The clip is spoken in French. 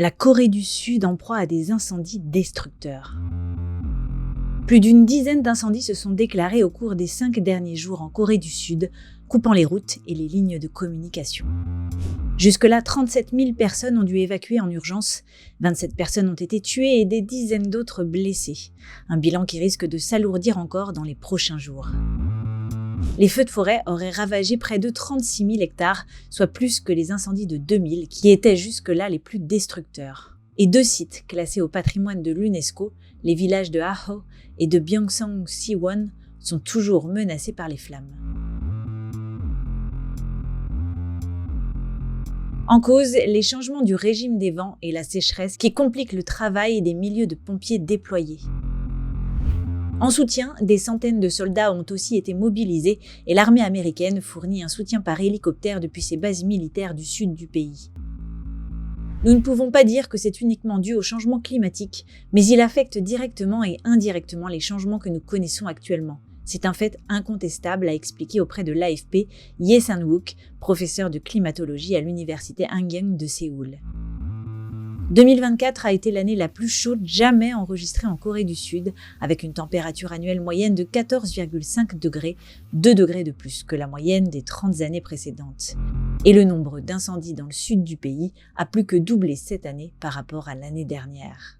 La Corée du Sud en proie à des incendies destructeurs. Plus d'une dizaine d'incendies se sont déclarés au cours des 5 derniers jours en Corée du Sud, coupant les routes et les lignes de communication. Jusque-là, 37 000 personnes ont dû évacuer en urgence, 27 personnes ont été tuées et des dizaines d'autres blessées. Un bilan qui risque de s'alourdir encore dans les prochains jours. Les feux de forêt auraient ravagé près de 36 000 hectares, soit plus que les incendies de 2000 qui étaient jusque-là les plus destructeurs. Et 2 sites classés au patrimoine de l'UNESCO, les villages de Aho et de Byeongseong-siwon, sont toujours menacés par les flammes. En cause, les changements du régime des vents et la sécheresse qui compliquent le travail des milieux de pompiers déployés. En soutien, des centaines de soldats ont aussi été mobilisés et l'armée américaine fournit un soutien par hélicoptère depuis ses bases militaires du sud du pays. Nous ne pouvons pas dire que c'est uniquement dû au changement climatique, mais il affecte directement et indirectement les changements que nous connaissons actuellement. C'est un fait incontestable, a expliqué auprès de l'AFP Ye San-wook, professeur de climatologie à l'université Hanyang de Séoul. 2024 a été l'année la plus chaude jamais enregistrée en Corée du Sud, avec une température annuelle moyenne de 14,5 degrés, 2 degrés de plus que la moyenne des 30 années précédentes. Et le nombre d'incendies dans le sud du pays a plus que doublé cette année par rapport à l'année dernière.